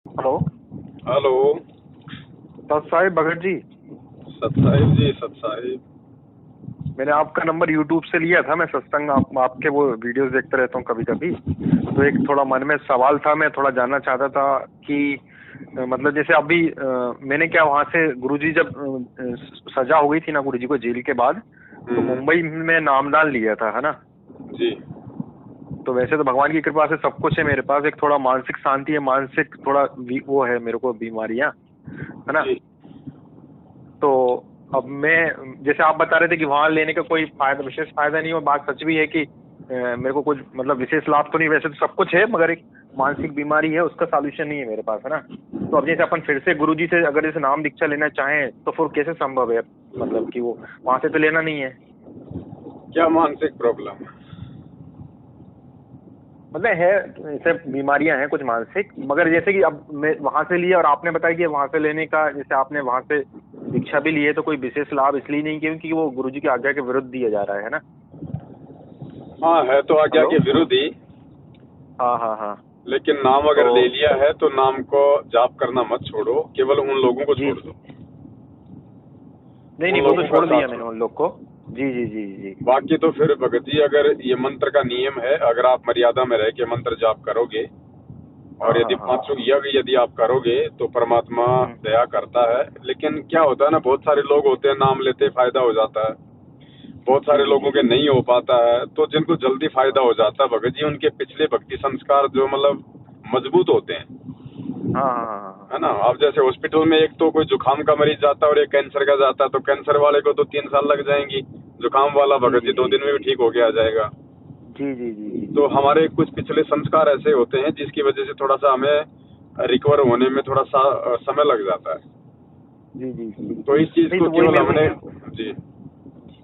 Hello. Hello. सत साहिब भगत जी। सतसाहिब जी, सतसाहिब। मैंने आपका नंबर यूट्यूब से लिया था। मैं सत्संग आपके वो वीडियोस देखते रहता हूँ कभी कभी। तो एक थोड़ा मन में सवाल था, मैं थोड़ा जानना चाहता था कि मतलब जैसे अभी मैंने क्या वहाँ से गुरुजी जब सजा हो गई थी ना गुरुजी को जेल के बाद, तो मुंबई में नामदान लिया था, है ना। जी। तो वैसे तो भगवान की कृपा से सब कुछ है मेरे पास। एक थोड़ा मानसिक शांति है, मानसिक थोड़ा वो है मेरे को बीमारियां, है ना। जी। तो अब मैं जैसे आप बता रहे थे कि वहां लेने का कोई फायदा, विशेष फायदा नहीं, और बात सच भी है कि मेरे को कुछ मतलब विशेष लाभ तो नहीं, वैसे तो सब कुछ है, मगर एक मानसिक बीमारी है, उसका सॉल्यूशन नहीं है मेरे पास, है ना। तो अब जैसे अपन फिर से गुरुजी से अगर जैसे नाम दीक्षा लेना चाहें तो फिर कैसे संभव है, मतलब कि वो वहां से तो लेना नहीं है। क्या मानसिक प्रॉब्लम है? मतलब है, जैसे बीमारियां हैं कुछ मानसिक, मगर जैसे कि अब मैं वहां से लिया और आपने बताया कि वहां से लेने का, जैसे आपने वहां से दीक्षा भी ली है, तो कोई विशेष लाभ इसलिए नहीं क्योंकि वो गुरुजी की आज्ञा के विरुद्ध दिया जा रहा है ना। हाँ, है तो आज्ञा हेलो। के विरोधी। हाँ हाँ हाँ। लेकिन नाम तो अगर ले लिया है तो नाम को जाप करना मत छोड़ो, केवल उन लोगों को जी, छोड़ दो। नहीं उन नहीं, वो तो लोगों का छोड़ दिया साथ मैंने छोड़ो। उन लोग को। जी जी जी जी। बाकी तो फिर भगत जी, अगर ये मंत्र का नियम है, अगर आप मर्यादा में रह के मंत्र जाप करोगे और हाँ यदि हाँ हाँ। पांचों यज्ञ यदि आप करोगे तो परमात्मा हम्म। दया करता है। लेकिन क्या होता है ना, बहुत सारे लोग होते हैं, नाम लेते फायदा हो जाता है, बहुत जी सारे जी जी लोगों के जी। नहीं हो पाता है। तो जिनको जल्दी हाँ फायदा हो जाता है भगत जी, उनके पिछले भक्ति संस्कार जो मतलब मजबूत होते हैं, हाँ हाँ हाँ हाँ हाँ। है ना। अब जैसे हॉस्पिटल में एक तो कोई जुकाम का मरीज जाता है और एक कैंसर का जाता है, तो कैंसर वाले को तो 3 साल लग जाएंगी, जुकाम वाला जी भगत जी जी जी 2 दिन में भी ठीक हो के आ जाएगा। जी जी जी जी जी तो हमारे कुछ पिछले संस्कार ऐसे होते हैं जिसकी वजह से थोड़ा सा हमें रिकवर होने में थोड़ा सा समय लग जाता है। जी जी जी। तो इस चीज नहीं को तो वही केवल मेरे हमने। को, जी।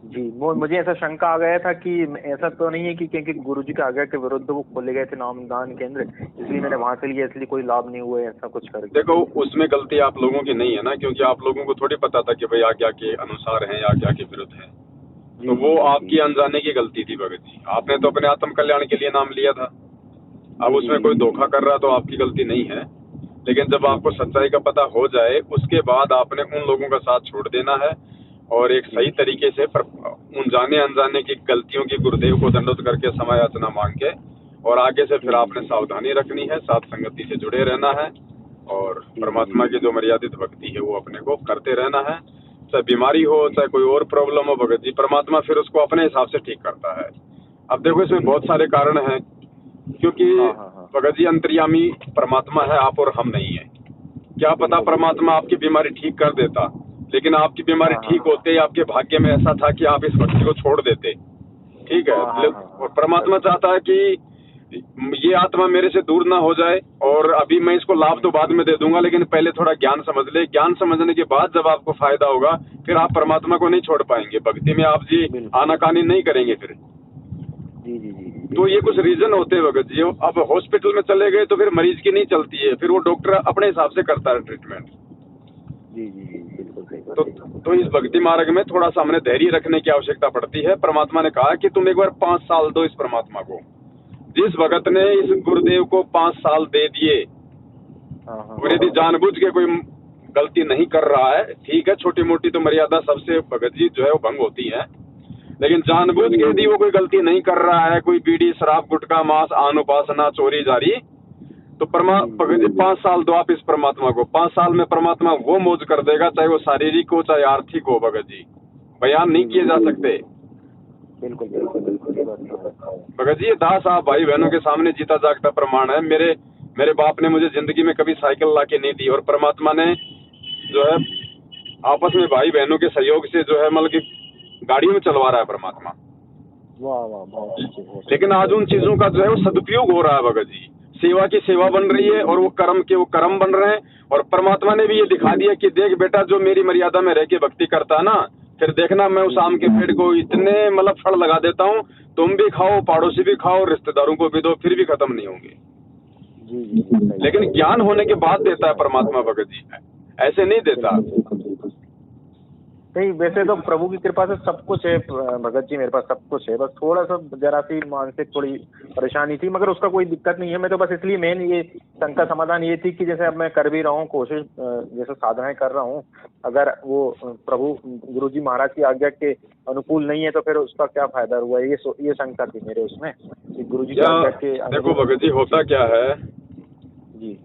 जी वो मुझे ऐसा शंका आ गया था कि ऐसा तो नहीं है कि क्योंकि गुरुजी के आज्ञा के विरुद्ध वो खोले गए थे नामदान केंद्र, इसलिए मैंने वहां से लिया, इसलिए कोई लाभ नहीं हुआ है, ऐसा कुछ करके। देखो, उसमें गलती आप लोगों की नहीं है ना, क्योंकि आप लोगों को थोड़ी पता था कि भाई आज्ञा के अनुसार है या आज्ञा के विरुद्ध है। तो जी जी वो जी जी आपकी अनजाने की गलती थी भगत जी, आपने तो अपने आत्म कल्याण के लिए नाम लिया था। अब जी जी उसमें जी कोई जी धोखा कर रहा तो आपकी गलती नहीं है। लेकिन जब जी आपको जी सच्चाई का पता हो जाए उसके बाद आपने उन लोगों का साथ छोड़ देना है और एक जी सही तरीके से उन जाने अनजाने की गलतियों की गुरुदेव को दंडोत करके समय याचना मांग के, और आगे से फिर जी जी आपने सावधानी रखनी है, साथ संगति से जुड़े रहना है और जी जी जी परमात्मा की जो मर्यादित भक्ति है वो अपने को करते रहना है। चाहे बीमारी हो, चाहे कोई और प्रॉब्लम हो भगत जी, परमात्मा फिर उसको अपने हिसाब से ठीक करता है। अब देखो, इसमें जी बहुत जी सारे जी। कारण हैं, क्योंकि हाँ हाँ हाँ। भगत जी अंतर्यामी परमात्मा है, आप और हम नहीं है। क्या पता बिल्कुल बिल्कुल परमात्मा बिल्कुल। आपकी बीमारी ठीक कर देता, लेकिन आपकी बीमारी हाँ हाँ ठीक होते ही आपके भाग्य में ऐसा था कि आप इस भक्ति को छोड़ देते। ठीक है। हाँ हाँ हाँ और हाँ। परमात्मा चाहता है कि ये आत्मा मेरे से दूर ना हो जाए, और अभी मैं इसको लाभ तो बाद में दे दूंगा, लेकिन पहले थोड़ा ज्ञान समझ ले। ज्ञान समझने के बाद जब आपको फायदा होगा फिर आप परमात्मा को नहीं छोड़ पाएंगे, भक्ति में आप जी बिल्कुल। आनाकानी नहीं करेंगे फिर। जी जी जी जी तो ये बिल्कुल कुछ बिल्कुल रीजन बिल्कुल। होते हैं भगत जी। अब हॉस्पिटल में चले गए तो फिर मरीज की नहीं चलती है, फिर वो डॉक्टर अपने हिसाब से करता है ट्रीटमेंट। जी जी जी बिल्कुल सही बात तो है। तो इस भक्ति मार्ग में थोड़ा सा हमने धैर्य रखने की आवश्यकता पड़ती है। परमात्मा ने कहा कि तुम एक बार 5 साल दो इस परमात्मा को। जिस भगत ने इस गुरुदेव को 5 साल दे दिए, हाँ हाँ और यदि जानबूझ के कोई गलती नहीं कर रहा है, ठीक है, छोटी मोटी तो मर्यादा सबसे भगत जी जो है वो भंग होती है, लेकिन जानबूझ के यदि वो कोई गलती नहीं कर रहा है, कोई बीड़ी शराब गुटखा मांस आन उपासना चोरी जारी, तो जी जी भगत जी 5 साल दो आप इस परमात्मा को। 5 साल में परमात्मा वो मौज कर देगा, चाहे वो शारीरिक हो चाहे आर्थिक हो भगत जी, बयान नहीं जी जी किए जा जी सकते। बिल्कुल बिल्कुल बिल्कुल, ये बात तो है। भगत जी ये दास आप भाई बहनों के सामने जीता जागता प्रमाण है। मेरे बाप ने मुझे जिंदगी में कभी साइकिल ला के नहीं दी, और परमात्मा ने जो है आपस में भाई बहनों के सहयोग से जो है मतलब कि गाड़ियों में चलवा रहा है परमात्मा। वाह वाह, बहुत अच्छे बहुत लेकिन अच्छे। आज उन चीजों का जो है वो सदुपयोग हो रहा है भगत जी। सेवा की सेवा बन रही है और वो कर्म बन रहे हैं। और परमात्मा ने भी ये दिखा दिया कि देख बेटा, जो मेरी मर्यादा में रह के भक्ति करता है ना, फिर देखना मैं उस आम के पेड़ को इतने मतलब फल लगा देता हूँ, तुम भी खाओ, पड़ोसी भी खाओ, रिश्तेदारों को भी दो, फिर भी खत्म नहीं होंगे। जी जी जी सही लेकिन सही ज्ञान सही होने के सही। बाद देता है परमात्मा भगत जी, ऐसे नहीं देता। बिल्कुल बिल्कुल बिल्कुल। नहीं, वैसे तो प्रभु की कृपा से सब कुछ है भगत जी, मेरे पास सब कुछ है, बस थोड़ा सा जरा सी मानसिक थोड़ी परेशानी थी, मगर उसका कोई दिक्कत नहीं है। मैं तो बस इसलिए मेन ये शंका समाधान ये थी कि जैसे अब मैं कर भी रहा हूँ कोशिश, जैसे साधनाएं कर रहा हूँ, अगर वो प्रभु गुरुजी महाराज की आज्ञा के अनुकूल नहीं है तो फिर उसका क्या फायदा हुआ, ये शंका थी मेरे उसमें कि गुरुजी की आज्ञा के। देखो भगत जी, होता क्या है जी,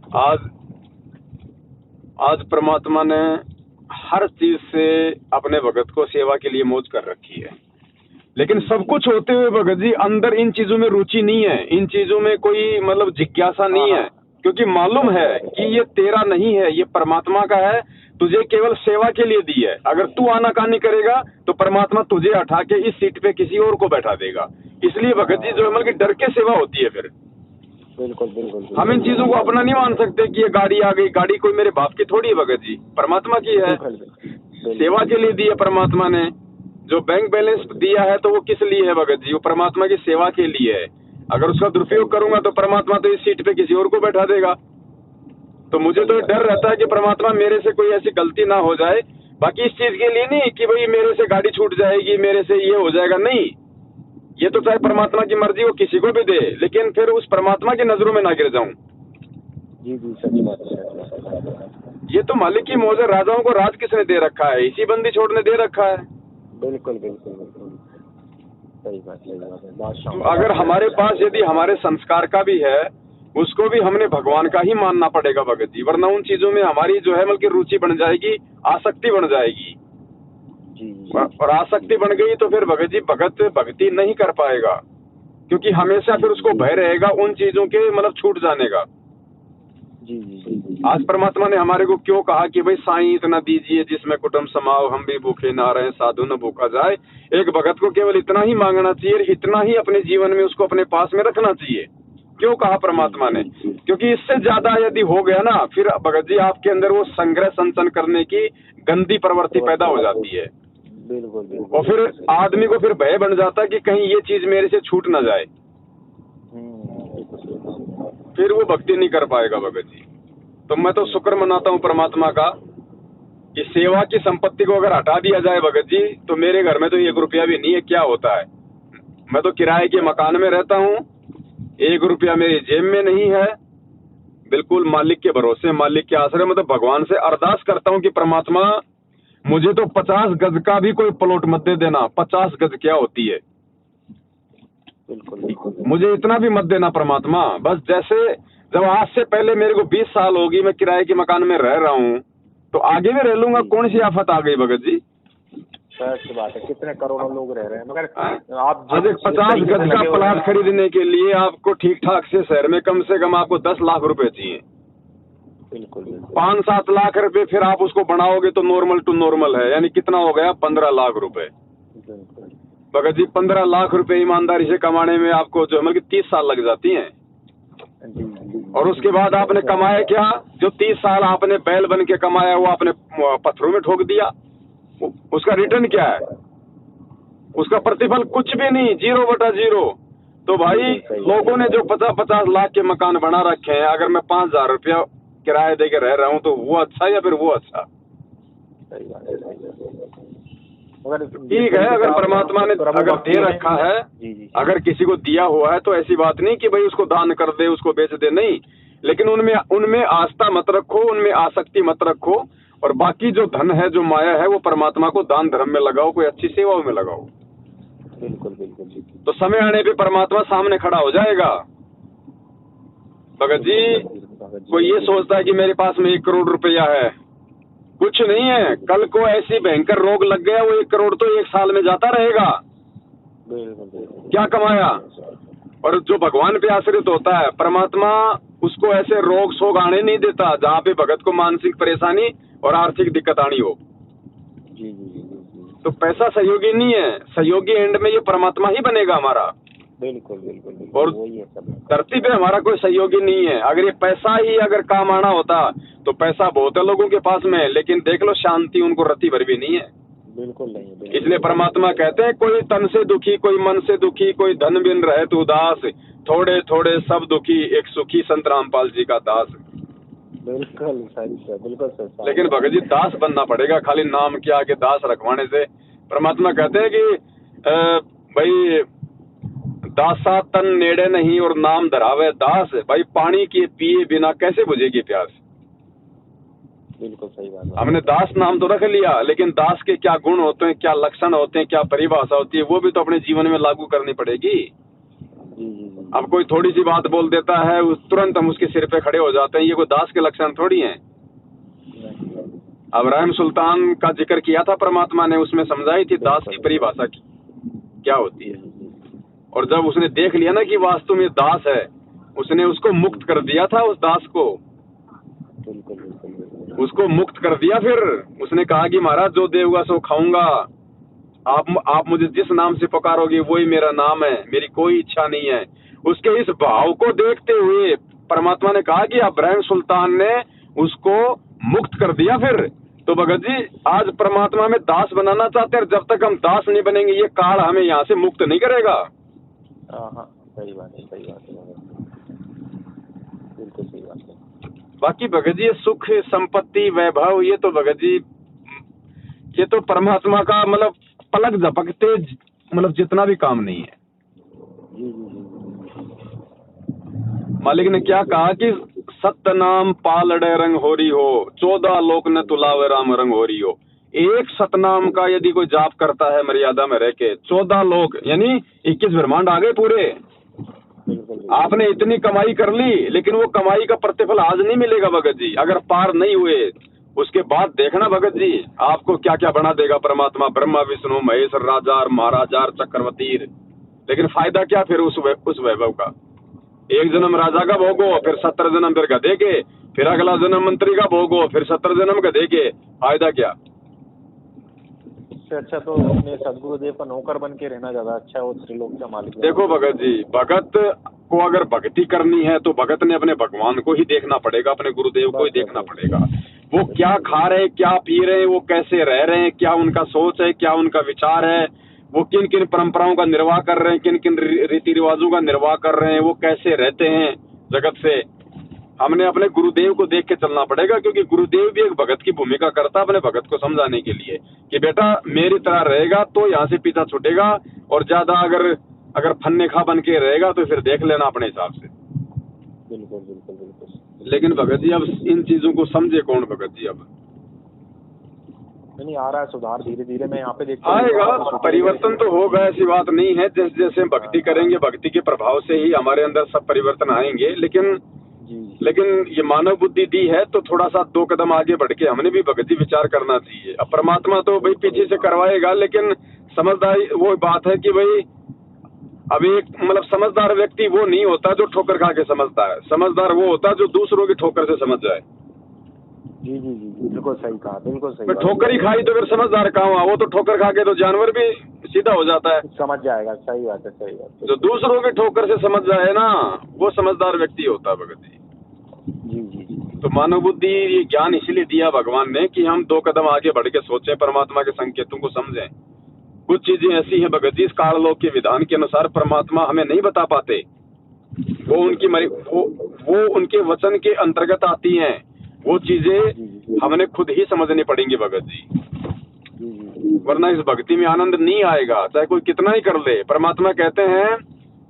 आज परमात्मा ने हर चीज से अपने भगत को सेवा के लिए मौज कर रखी है, लेकिन सब कुछ होते हुए भगत जी अंदर इन चीजों में रुचि नहीं है, इन चीजों में कोई मतलब जिज्ञासा नहीं है, क्योंकि मालूम है कि ये तेरा नहीं है, ये परमात्मा का है, तुझे केवल सेवा के लिए दी है। अगर तू आनाकानी करेगा तो परमात्मा तुझे हटा के इस सीट पे किसी और को बैठा देगा। इसलिए भगत जी जो है मतलब डर के सेवा होती है। फिर बिल्कुल बिल्कुल, हम इन चीजों को अपना नहीं मान सकते कि ये गाड़ी आ गई, गाड़ी कोई मेरे बाप की थोड़ी है भगत जी, परमात्मा की है, सेवा के लिए दी है परमात्मा ने। जो बैंक बैलेंस दिया है तो वो किस लिए है भगत जी, वो परमात्मा की सेवा के लिए है। अगर उसका दुरुपयोग करूंगा तो परमात्मा तो इस सीट पे किसी और को बैठा देगा। तो मुझे तो डर रहता है कि परमात्मा मेरे से कोई ऐसी गलती ना हो जाए, बाकी इस चीज के लिए नहीं कि भाई मेरे से गाड़ी छूट जाएगी, मेरे से ये हो जाएगा, नहीं, ये तो चाहे परमात्मा की मर्जी वो किसी को भी दे, लेकिन फिर उस परमात्मा की नजरों में ना गिर जाऊं। जी जी, सही बात है। ये तो मालिक की मौज है, राजाओं को राज किसने दे रखा है, इसी बंदी छोड़ने दे रखा है। बिल्कुल बिल्कुल बिल्कुल, सही बात है बादशाह। तो अगर हमारे पास यदि हमारे संस्कार का भी है, उसको भी हमने भगवान का ही मानना पड़ेगा भगत जी, वरना उन चीजों में हमारी जो है बल्कि रुचि बन जाएगी, आसक्ति बन जाएगी। और आसक्ति बन गई तो फिर भगत जी भगत भक्ति नहीं कर पाएगा, क्योंकि हमेशा फिर उसको भय रहेगा उन चीजों के मतलब छूट जाने का। आज परमात्मा ने हमारे को क्यों कहा कि भाई साईं इतना दीजिए जिसमें कुटुंब समाओ, हम भी भूखे ना रहे, साधु न भूखा जाए। एक भगत को केवल इतना ही मांगना चाहिए, इतना ही अपने जीवन में उसको अपने पास में रखना चाहिए। क्यों कहा परमात्मा ने, क्योंकि इससे ज्यादा यदि हो गया ना, फिर भगत जी आपके अंदर वो संग्रह संचन करने की गंदी प्रवृत्ति पैदा हो जाती है। और फिर आदमी को फिर भय बन जाता है कि कहीं ये चीज मेरे से छूट ना जाए, फिर वो भक्ति नहीं कर पाएगा भगत जी। तो मैं तो शुक्र मनाता हूँ परमात्मा का कि सेवा की संपत्ति को अगर हटा दिया जाए भगत जी, तो मेरे घर में तो 1 रुपया भी नहीं है। क्या होता है, मैं तो किराए के मकान में रहता हूँ, 1 रुपया मेरी जेब में नहीं है, बिल्कुल मालिक के भरोसे, मालिक के आश्रय। मतलब भगवान से अरदास करता हूँ कि परमात्मा मुझे तो 50 गज का भी कोई प्लॉट मत दे देना। 50 गज क्या होती है, मुझे इतना भी मत देना परमात्मा। बस जैसे जब आज से पहले मेरे को 20 साल होगी मैं किराए के मकान में रह रहा हूँ, तो आगे भी रह लूंगा। कौन सी आफत आ गई भगत जी, सच बात है, कितने करोड़ों लोग रह रहे हैं, मगर आप 50 गज का प्लॉट खरीदने के लिए आपको ठीक ठाक से शहर में कम से कम आपको 10 लाख रुपए चाहिए। बिल्कुल 5-7 लाख रुपए फिर आप उसको बढ़ाओगे तो नॉर्मल टू नॉर्मल है, यानी कितना हो गया, 15 लाख रुपए भगत जी। 15 लाख रुपए ईमानदारी से कमाने में आपको जो है 30 साल लग जाती हैं। और उसके बाद आपने कमाया क्या, जो 30 साल आपने बैल बन के कमाया वो आपने पत्थरों में ठोक दिया। उसका रिटर्न क्या है, उसका प्रतिफल कुछ भी नहीं, 0/0। तो भाई लोगों ने जो 50-50 लाख के मकान बना रखे हैं, अगर मैं 5,000 रुपया किराया दे के रह रहा हूँ तो वो अच्छा या फिर वो अच्छा? ठीक है, अगर परमात्मा ने अगर दे रखा है, अगर किसी को दिया हुआ है तो ऐसी बात नहीं कि भाई उसको दान कर दे, उसको बेच दे, नहीं। लेकिन उनमें आस्था मत रखो, उनमें आसक्ति मत रखो, और बाकी जो धन है, जो माया है, वो परमात्मा को दान धर्म में लगाओ, कोई अच्छी सेवाओं में लगाओ। बिल्कुल बिल्कुल। तो समय आने पे परमात्मा सामने खड़ा हो जाएगा भगत जी। कोई ये सोचता है कि मेरे पास में 1 करोड़ रुपया है, कुछ नहीं है। कल को ऐसी भयंकर रोग लग गया, वो 1 करोड़ तो 1 साल में जाता रहेगा। क्या कमाया? और जो भगवान पे आश्रित होता है, परमात्मा उसको ऐसे रोग शोग आने नहीं देता जहाँ पे भगत को मानसिक परेशानी और आर्थिक दिक्कत आनी हो। तो पैसा सहयोगी नहीं है, सहयोगी एंड में ये परमात्मा ही बनेगा हमारा। बिल्कुल बिल्कुल। और धरती पे हमारा कोई सहयोगी नहीं है। अगर ये पैसा ही अगर काम आना होता तो पैसा बहुत है लोगों के पास में, लेकिन देख लो शांति उनको रत्ती भर भी नहीं है। बिल्कुल नहीं। इसलिए परमात्मा कहते हैं, कोई तन से दुखी, कोई मन से दुखी, कोई धन बिन रहे तू उदास, थोड़े थोड़े सब दुखी, एक सुखी संत रामपाल जी का दास। बिल्कुल सही है, बिल्कुल सही। लेकिन भगत जी दास बनना पड़ेगा, खाली नाम के आगे दास रखवाने से। परमात्मा कहते हैं कि भाई दासा तन नेड़े नहीं और नाम धरावे दास। भाई पानी के पिए बिना कैसे बुझेगी प्यास। बिल्कुल सही बात है। हमने दास नाम तो रख लिया, लेकिन दास के क्या गुण होते हैं, क्या लक्षण होते हैं, क्या परिभाषा होती है, वो भी तो अपने जीवन में लागू करनी पड़ेगी। अब कोई थोड़ी सी बात बोल देता है तुरंत हम उसके सिर पे खड़े हो जाते हैं, ये कोई दास के लक्षण थोड़ी हैं। अब रहम सुल्तान का जिक्र किया था परमात्मा ने, उसमें समझाई थी दास की परिभाषा की क्या होती है। और जब उसने देख लिया ना कि वास्तव में दास है, उसने उसको मुक्त कर दिया था। उस दास को उसको मुक्त कर दिया। फिर उसने कहा कि महाराज जो देगा सो खाऊंगा, आप मुझे जिस नाम से पुकारोगे वही मेरा नाम है, मेरी कोई इच्छा नहीं है। उसके इस भाव को देखते हुए परमात्मा ने कहा कि इब्राहिम सुल्तान ने उसको मुक्त कर दिया। फिर तो भगत जी आज परमात्मा में दास बनाना चाहते हैं, जब तक हम दास नहीं बनेंगे ये काल हमें यहाँ से मुक्त नहीं करेगा। सही बात है, सही बात है, बिल्कुल सही बात है। बाकी भगत जी सुख संपत्ति वैभव ये तो भगत जी ये तो परमात्मा का मतलब पलक झपकते मतलब जितना भी काम नहीं है। मालिक ने क्या कहा कि सत्य नाम पालड़े रंग हो रही हो, 14 लोक ने तुलावे राम रंग हो रही हो। एक सतनाम का यदि कोई जाप करता है मर्यादा में रह के, 14 लोक यानी 21 ब्रह्मांड आ गए पूरे। आपने इतनी कमाई कर ली, लेकिन वो कमाई का प्रतिफल आज नहीं मिलेगा भगत जी। अगर पार नहीं हुए उसके बाद देखना भगत जी आपको क्या क्या बना देगा परमात्मा, ब्रह्मा विष्णु महेश राजा महाराजा चक्रवर्ती। लेकिन फायदा क्या फिर उस वैभव का। एक जन्म राजा का भोगो, फिर 17 जन्म फिर गधे के, फिर अगला जन्म मंत्री का भोगो, फिर 17 जन्म गधे के। फायदा क्या। अच्छा तो अपने सदगुरुदेव का नौकर बन के रहना ज्यादा अच्छा है, वो त्रिलोक का मालिक। देखो भगत जी, भगत को अगर भक्ति करनी है तो भगत ने अपने भगवान को ही देखना पड़ेगा, अपने गुरुदेव को ही देखना पड़ेगा। वो क्या खा रहे हैं, क्या पी रहे हैं, वो कैसे रह रहे हैं, क्या उनका सोच है, क्या उनका विचार है, वो किन किन परंपराओं का निर्वाह कर रहे हैं, किन किन रीति रिवाजों का निर्वाह कर रहे हैं, वो कैसे रहते हैं जगत से। हमने अपने गुरुदेव को देख के चलना पड़ेगा, क्योंकि गुरुदेव भी एक भगत की भूमिका करता है अपने भगत को समझाने के लिए कि बेटा मेरी तरह रहेगा तो यहाँ से पीछा छूटेगा, और ज्यादा अगर फन्ने खा बन के रहेगा तो फिर देख लेना अपने हिसाब से। बिल्कुल बिल्कुल बिल्कुल। लेकिन भगत जी अब इन चीजों को समझे कौन भगत जी। अब नहीं आ रहा है सुधार धीरे धीरे, मैं यहाँ पे देखता आएगा, परिवर्तन तो होगा, ऐसी बात नहीं है। जैसे जैसे भक्ति करेंगे भक्ति के प्रभाव से ही हमारे अंदर सब परिवर्तन आएंगे। लेकिन ये मानव बुद्धि दी है तो थोड़ा सा 2 कदम आगे बढ़ के हमने भी भगत जी विचार करना चाहिए। अब परमात्मा तो भाई पीछे से करवाएगा, लेकिन समझदारी वो बात है कि भाई अब एक मतलब समझदार व्यक्ति वो नहीं होता जो ठोकर खा के समझता है। समझदार वो होता है जो दूसरों की ठोकर से समझ जाए। जी जी जी बिल्कुल सही कहा, बिल्कुल सही। ठोकर ही खाई तो फिर समझदार कहाँ हुआ। वो तो ठोकर खा के तो जानवर भी सीधा हो जाता है, समझ जाएगा। सही बात है, सही बात है। जो दूसरों की ठोकर से समझ जाए ना वो समझदार व्यक्ति होता है भगत जी। जी जी जी। तो मानव बुद्धि ये ज्ञान इसलिए दिया भगवान ने कि हम 2 कदम आगे बढ़ के सोचें, परमात्मा के संकेतों को समझें। कुछ चीजें ऐसी हैं भगत जी इस काललोक के विधान के अनुसार परमात्मा हमें नहीं बता पाते। वो उनके वचन के अंतर्गत आती हैं। वो चीजें हमने खुद ही समझनी पड़ेंगी भगत जी, वरना इस भक्ति में आनंद नहीं आएगा चाहे कोई कितना ही कर ले। परमात्मा कहते हैं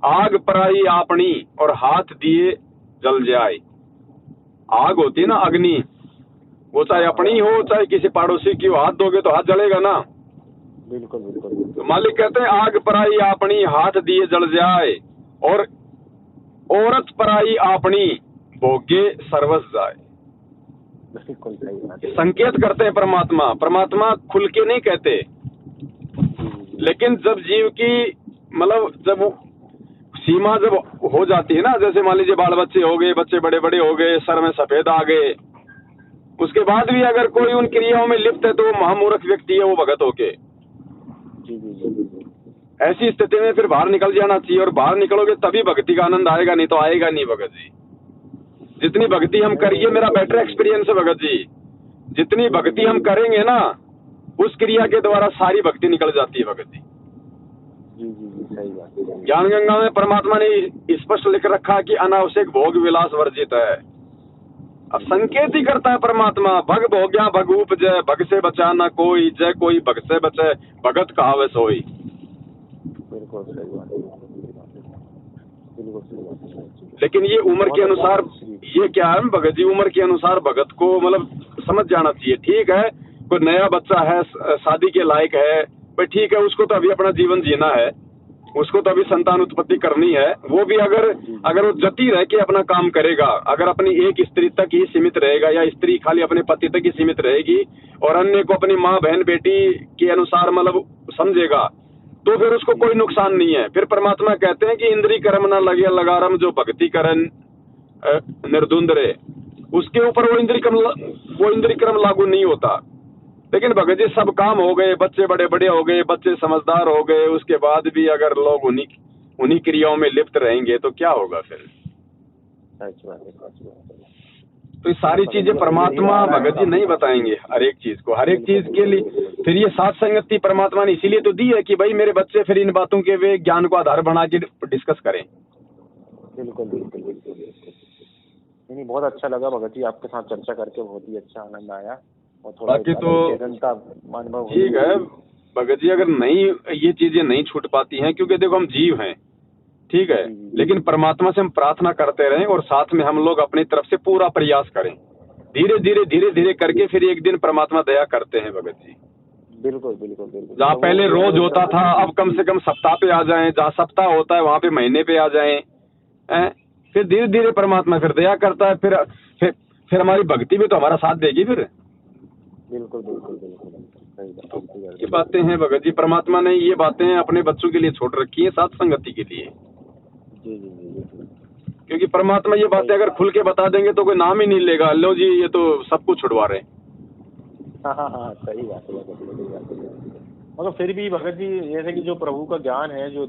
आग पराई आपनी और हाथ दिए जल जाए। आग होती है ना अग्नि, वो चाहे अपनी हो चाहे किसी पड़ोसी की हो, हाथ दोगे तो हाथ जलेगा ना। बिल्कुल बिल्कुल। तो मालिक कहते हैं आग पराई आपनी हाथ दिए जल जाए, और औरत पराई आपनी भोगे सर्वस जाए। बिल्कुल सही बात है। संकेत करते हैं परमात्मा खुल के नहीं कहते। लेकिन जब जीव की मतलब जब सीमा जब हो जाती है ना, जैसे मान लीजिए बाल बच्चे हो गए, बच्चे बड़े बड़े हो गए, सर में सफेद आ गए, उसके बाद भी अगर कोई उन क्रियाओं में लिप्त है तो वो महामूर्ख व्यक्ति है वो भगत होके। ऐसी स्थिति में फिर बाहर निकल जाना चाहिए, और बाहर निकलोगे तभी भक्ति का आनंद आएगा, नहीं तो आएगा नहीं भगत जी। जितनी भक्ति हम करिए, मेरा बेटर एक्सपीरियंस है भगत जी, जितनी भक्ति हम करेंगे ना उस क्रिया के द्वारा सारी भक्ति निकल जाती है भगत जी। सही बात है। ज्ञान गंगा में परमात्मा ने स्पष्ट लिख रखा कि अनावश्यक भोग विलास वर्जित है। अब संकेत ही करता है परमात्मा। भग भोग्या भग उपजय, भग से बचा ना कोई, जय कोई भग से बचे, भगत कहावे सोई। बिल्कुल सही बात है, बिल्कुल सही बात है। लेकिन ये उम्र के अनुसार, ये क्या है भगत जी, उम्र के अनुसार भगत को मतलब समझ जाना चाहिए। ठीक है, कोई नया बच्चा है, शादी के लायक है, भाई ठीक है, उसको तो अभी अपना जीवन जीना है, उसको तो अभी संतान उत्पत्ति करनी है। वो भी अगर वो जती रह के अपना काम करेगा, अगर अपनी एक स्त्री तक ही सीमित रहेगा, या स्त्री खाली अपने पति तक ही सीमित रहेगी और अन्य को अपनी माँ बहन बेटी के अनुसार मतलब समझेगा, तो फिर उसको कोई नुकसान नहीं है। फिर परमात्मा कहते हैं कि इंद्री कर्म न लगे लगारम, जो भक्ति करन निर्धुंध रे, उसके ऊपर वो इंद्री कर्म लागू नहीं होता। लेकिन भगत जी सब काम हो गए, बच्चे बड़े बड़े हो गए, बच्चे समझदार हो गए, उसके बाद भी अगर लोग उन्हीं क्रियाओं में लिप्त रहेंगे तो क्या होगा फिर? सच बात है। तो ये सारी चीजें परमात्मा भगत जी नहीं बताएंगे हर एक चीज को, हर एक चीज के लिए। फिर ये साथ संगति परमात्मा ने इसीलिए तो दी है कि भाई मेरे बच्चे फिर इन बातों के वे ज्ञान को आधार बना के डिस्कस करें। बिल्कुल बिल्कुल बिल्कुल बिल्कुल। नहीं, बहुत अच्छा लगा भगत जी, आपके साथ चर्चा करके बहुत ही अच्छा आनंद आया। और थोड़ा बाकी तो ठीक है भगत जी, अगर नहीं ये चीजें नहीं छूट पाती हैं, क्योंकि देखो हम जीव हैं, ठीक है, लेकिन परमात्मा से हम प्रार्थना करते रहें और साथ में हम लोग अपनी तरफ से पूरा प्रयास करें। धीरे धीरे करके फिर एक दिन परमात्मा दया करते हैं भगत जी। बिल्कुल बिल्कुल बिल्कुल। जहाँ पहले रोज होता था, अब कम से कम सप्ताह पे आ जाएं, जहाँ सप्ताह होता है वहाँ पे महीने पे आ जाएं, फिर धीरे धीरे परमात्मा फिर दया करता है। फिर हमारी भक्ति भी तो हमारा साथ देगी फिर। बिल्कुल बिल्कुल बिल्कुल सही बात। ये बातें हैं भगत जी, परमात्मा ने ये बातें अपने बच्चों के लिए छोड़ रखी है, साथ संगति के लिए। जी जी जी। क्योंकि परमात्मा ये बातें अगर खुल के बता देंगे तो कोई नाम ही नहीं लेगा, लो जी ये तो सब कुछ छुड़वा रहे हैं। हाँ, सही बात है। मगर फिर भी भगत जी, जैसे कि जो प्रभु का ज्ञान है, जो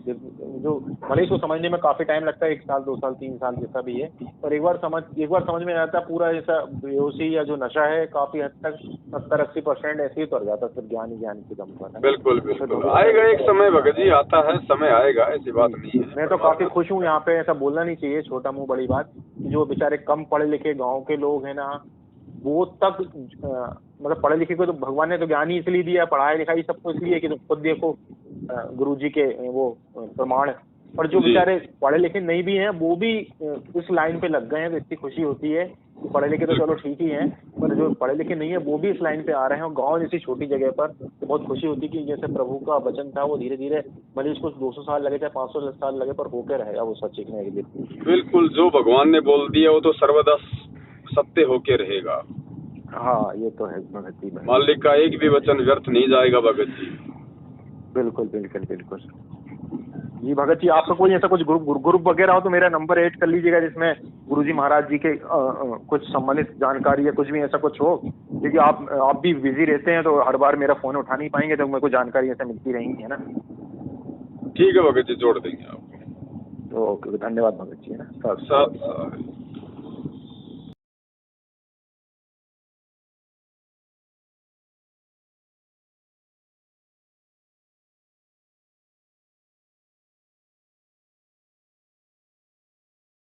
भले इसको समझने में काफी टाइम लगता है, 1 साल 2 साल 3 साल जैसा भी है, पर एक बार समझ में आता है पूरा, जैसा बेहोशी या जो नशा है काफी हद तक 70-80% ऐसे ही उतर जाता है, सिर्फ ज्ञान की दम पर। बिल्कुल बिल्कुल, आएगा एक समय भगत जी, आता है समय, आएगा, ऐसी बात नहीं है। मैं तो काफी खुश हूँ यहाँ पे, ऐसा बोलना नहीं चाहिए, छोटा मुंह बड़ी बात, जो बेचारे कम पढ़े लिखे गाँव के लोग हैं ना, वो तक मतलब पढ़े लिखे को तो भगवान ने तो ज्ञान ही इसलिए दिया, पढ़ाई लिखाई सबको इसलिए कि खुद देखो गुरुजी के वो प्रमाण। पर जो बेचारे पढ़े लिखे नहीं भी हैं, वो भी इस लाइन पे लग गए हैं, तो इतनी खुशी होती है। पढ़े लिखे तो चलो ठीक ही हैं, पर जो पढ़े लिखे नहीं है वो भी इस लाइन पे आ रहे हैं, और गाँव जैसी छोटी जगह पर तो बहुत खुशी होती है कि जैसे प्रभु का वचन था वो धीरे धीरे, भले उसको 200 साल लगे चाहे 500 साल लगे, पर होकर रहेगा वो सच सीखने के लिए। बिल्कुल, जो भगवान ने बोल दिया वो तो सर्वदा सत्य होके रहेगा। हाँ, ये तो है भगत जी। मालिक का एक भी वचन व्यर्थ नहीं जाएगा भगत जी। बिल्कुल बिल्कुल बिल्कुल जी। भगत जी, आपका कोई ऐसा कुछ ग्रुप वगैरह हो तो मेरा नंबर ऐड कर लीजिएगा, जिसमें गुरुजी महाराज जी के कुछ संबंधित जानकारी या कुछ भी ऐसा कुछ हो, क्योंकि आप भी बिजी रहते हैं, तो हर बार मेरा फोन उठा नहीं पाएंगे, तो मेरे को जानकारी ऐसा मिलती रहेंगी, है ना? ठीक है भगत जी, जोड़ देंगे आपको। ओके, धन्यवाद भगत जी, है ना। साथ